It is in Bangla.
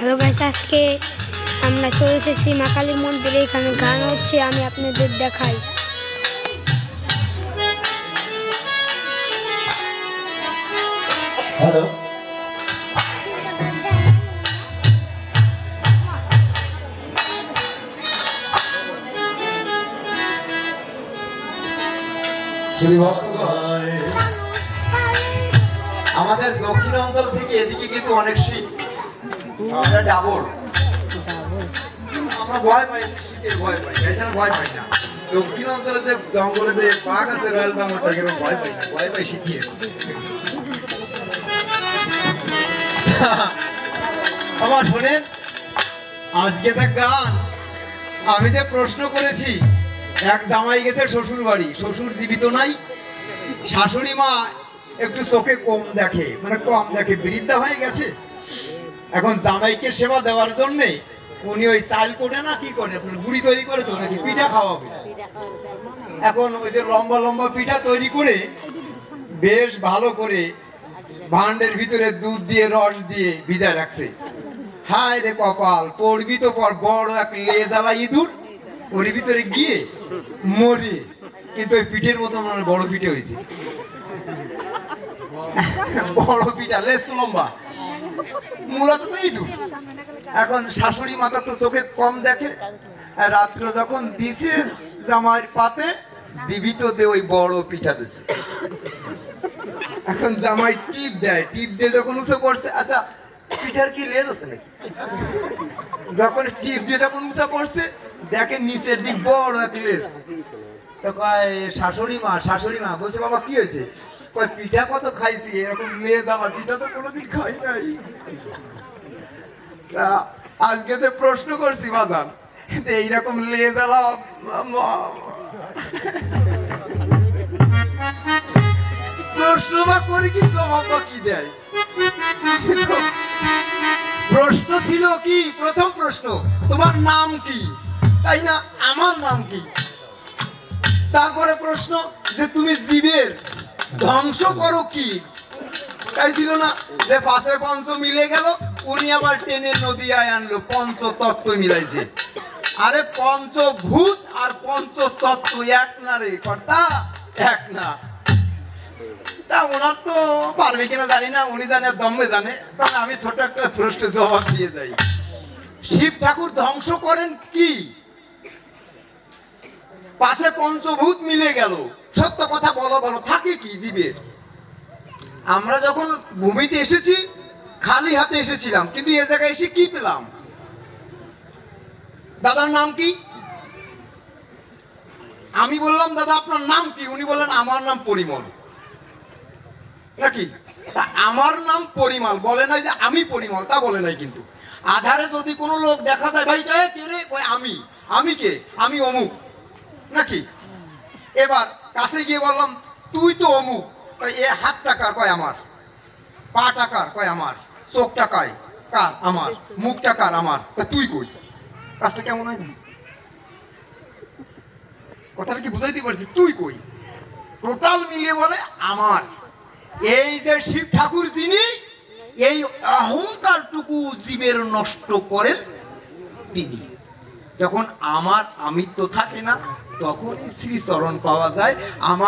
হ্যালো গাইস, আজকে আমরা চলে এসেছি মা কালী মন্দিরে। এখানে গান হচ্ছে, আমি আপনাদের দেখাই। হ্যালো, আমাদের দক্ষিণ অঞ্চল থেকে এদিকে কিন্তু অনেক শীত, আমরা ডাবল, আমরা ভয় পাই, শীতের ভয় পাই, এছাড়া ভয় পাই না। দক্ষিণ অঞ্চলে যে জঙ্গলে যে বাঘ আছে রয়্যাল বেঙ্গল টাইগার, ভয় পাই না, ভয় পাই শীত নিয়ে। আমার শোনেন, আজকে যে গান আমি যে প্রশ্ন করেছি, এক জামাই গেছে শ্বশুর বাড়ি, শ্বশুর জীবিত নাই, শাশুড়ি মা একটু চোখে কম দেখে, মানে কম দেখে, বৃদ্ধা হয়ে গেছে। এখন জামাইকে সেবা দেওয়ার জন্যে উনি ওই চাল কোটে না কি করে, আপনার গুড়ি তৈরি করে তো নাকি পিঠা খাওয়াবে। এখন ওই যে লম্বা লম্বা পিঠা তৈরি করে বেশ ভালো করে ভান্ডের ভিতরে দুধ দিয়ে রস দিয়ে ভিজায় রাখছে। হায় রে কপাল, পড়বি তো পর, বড় এক লেজালা ইঁদুর ওর ভিতরে গিয়ে মরে, কিন্তু ওই পিঠের মতো মানে বড় পিঠে হয়েছে, বড় পিঠা, লেজ তো লম্বা, মূলত তো ইঁদুর। এখন শাশুড়ি মাতা তো চোখে কম দেখে, রাত্রে যখন দিছে জামাইয়ের পাতে, দিবি তো দে ওই বড় পিঠা দিছে। এখন জামাই টিপ দেয়, টিপ দিয়ে যখন উঁচু করছে, আচ্ছা পিঠার কি লেজ আছে নাকি, যখন টিপ দিয়ে যখন উঁচু করছে দেখে নিচের দিক বড় এক লেজ। তো কয় শাশুড়ি মা বলছে, বাবা কি হয়েছে? কয় পিঠা কত খাইছি, এরকম লেজ আমার পিঠা তো কোনোদিন খাই নাই। আজকে যে প্রশ্ন করছি বাজান, এইরকম লেজ আলা প্রশ্ন বা করি কি জবাব বা কি দেয়? প্রশ্ন ছিল কি, প্রথম প্রশ্ন তোমার নাম কি, তাই না? আমার নাম কি? তারপরে প্রশ্ন যে তুমি জীবের ধ্বংস করো কি, তাই ছিল না? যে পাশে পঞ্চ মিলে গেল, উনি আবার টেনে নদিয়ায় আনলো, পঞ্চতত্ত্ব মিলাইছে। আরে পঞ্চভূত আর পঞ্চতত্ত্ব এক না রে কর্তা, এক না। তা ওনার তো পারবে কিনা জানি না, উনি জানে দমে জানে। তাহলে আমি ছোট একটা প্রশ্নের জবাব দিয়ে যাই। শিব ঠাকুর ধ্বংস করেন কি? পাশে পঞ্চভূত মিলে গেল, সত্য কথা বলো, থাকে কি জীবের? আমরা যখন ভূমিতে এসেছি খালি হাতে এসেছিলাম, কিন্তু এ জায়গায় এসে কি পেলাম? দাদার নাম কি? আমি বললাম দাদা আপনার নাম কি? উনি বললেন আমার নাম পরিমল। নাকি আমার নাম পরিমল বলে নাই যে আমি পরিমল, তা বলে নাই। কিন্তু আধারে যদি কোনো লোক দেখা যায়, ভাই কে রে? কই আমি কে? আমি অমুক। নাকি এবার কাছে গিয়ে বললাম তুই তো অমুক, এ হাত টাকার? কয় আমার। পা টাকার? কয় আমার। চোখ টাকায়? কার? আমার। মুখ টাকার? আমার। তুই কই? কাজটা কেমন হয় না? কথাটা কি বুঝাইতে পারছি? তুই কই? টোটাল মিলিয়ে বলে আমার। এই যে শিব ঠাকুর যিনি এই অহংকারটুকু জীবের নষ্ট করেন, তিনি যখন আমার আমিত্ব থাকে না, তখনই শ্রী চরণ পাওয়া যায়। আমার